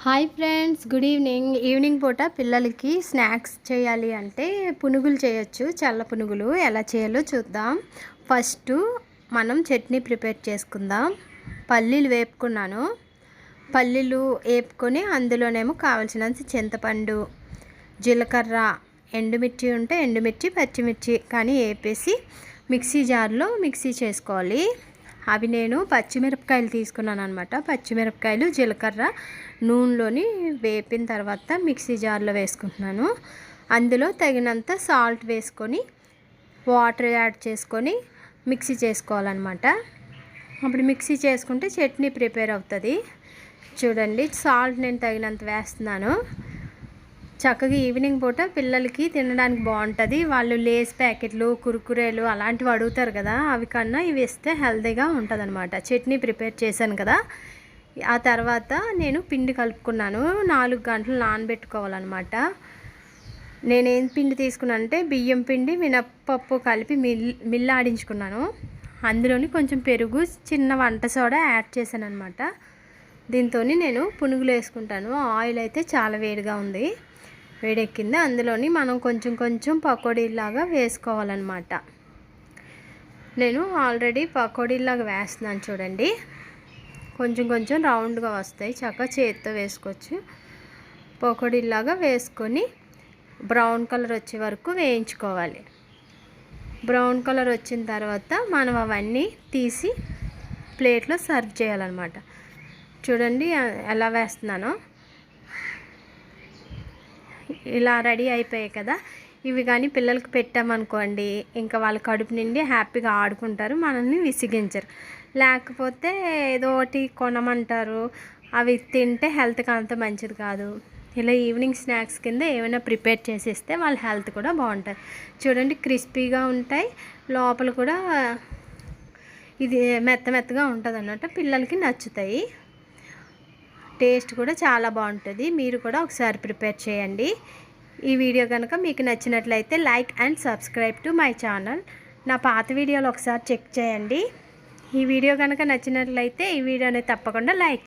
Hi friends, good evening. Evening పూట పిల్లలకి snacks చేయాలి అంటే పునుగులు చేయొచ్చు. చల్ల పునుగులు ఎలా చేయాలో చూద్దాం. ఫస్ట్ మనం చట్నీ ప్రిపేర్ చేసుకుందాం. పల్లీలు వేపుకున్నాను. పల్లీలు వేపుకొని అందులోనేమో కావాల్సినంత చింతపండు, జీలకర్ర, ఎండుమిర్చి ఉంటే ఎండుమిర్చి, పచ్చిమిర్చి కానీ వేపేసి మిక్సీ జార్లో మిక్సీ చేసుకోవాలి. అవి నేను పచ్చిమిరపకాయలు తీసుకున్నాను అనమాట. పచ్చిమిరపకాయలు, జీలకర్ర నూనెలోని వేపిన తర్వాత మిక్సీ జార్లో వేసుకుంటున్నాను. అందులో తగినంత సాల్ట్ వేసుకొని వాటర్ యాడ్ చేసుకొని మిక్సీ చేసుకోవాలన్నమాట. అప్పుడు మిక్సీ చేసుకుంటే చట్నీ ప్రిపేర్ అవుతుంది. చూడండి, సాల్ట్ నేను తగినంత వేస్తున్నాను. చక్కగా ఈవినింగ్ పూట పిల్లలకి తినడానికి బాగుంటుంది. వాళ్ళు లేస్ ప్యాకెట్లు, కురుకురేలు అలాంటివి అడుగుతారు కదా, అవి కన్నా ఇవి ఇస్తే హెల్తీగా ఉంటుంది అనమాట. చట్నీ ప్రిపేర్ చేశాను కదా, ఆ తర్వాత నేను పిండి కలుపుకున్నాను. 4 గంటలు నానబెట్టుకోవాలన్నమాట. నేనేం పిండి తీసుకున్నాను అంటే బియ్యం పిండి, మినప్పప్పు కలిపి మిల్లాడించుకున్నాను. అందులోని కొంచెం పెరుగు, చిన్న వంట సోడా యాడ్ చేశాను అనమాట. దీంతో నేను పునుగులు వేసుకుంటాను. ఆయిల్ అయితే చాలా వేడిగా ఉంది, వేడెక్కింది. అందులోని మనం కొంచెం కొంచెం పకోడీలాగా వేసుకోవాలన్నమాట. నేను ఆల్రెడీ పకోడీలాగా వేస్తున్నాను చూడండి. కొంచెం కొంచెం రౌండ్గా వస్తాయి, చక్కగా చేతితో వేసుకోవచ్చు. పకోడీలాగా వేసుకొని బ్రౌన్ కలర్ వచ్చే వరకు వేయించుకోవాలి. బ్రౌన్ కలర్ వచ్చిన తర్వాత మనం అవన్నీ తీసి ప్లేట్లో సర్వ్ చేయాలన్నమాట. చూడండి ఎలా వేస్తున్నానో. ఇలా రెడీ అయిపోయాయి కదా. ఇవి కానీ పిల్లలకి పెట్టామనుకోండి, ఇంకా వాళ్ళ కడుపు నిండి హ్యాపీగా ఆడుకుంటారు, మనల్ని విసిగించరు. లేకపోతే ఏదో ఒకటి కొనమంటారు, అవి తింటే హెల్త్కి అంత మంచిది కాదు. ఇలా ఈవినింగ్ స్నాక్స్ కింద ఏమైనా ప్రిపేర్ చేసేస్తే వాళ్ళ హెల్త్ కూడా బాగుంటుంది. చూడండి, క్రిస్పీగా ఉంటాయి, లోపల కూడా ఇది మెత్తగా ఉంటుంది అన్నట్టు, పిల్లలకి నచ్చుతాయి. టేస్ట్ కూడా చాలా బాగుంటుంది. మీరు కూడా ఒకసారి ప్రిపేర్ చేయండి. ఈ వీడియో కనుక మీకు నచ్చినట్లయితే like and subscribe to my channel. నా పాత వీడియోలు ఒకసారి చెక్ చేయండి. ఈ వీడియో కనుక నచ్చినట్లయితే ఈ వీడియోని తప్పకుండా లైక్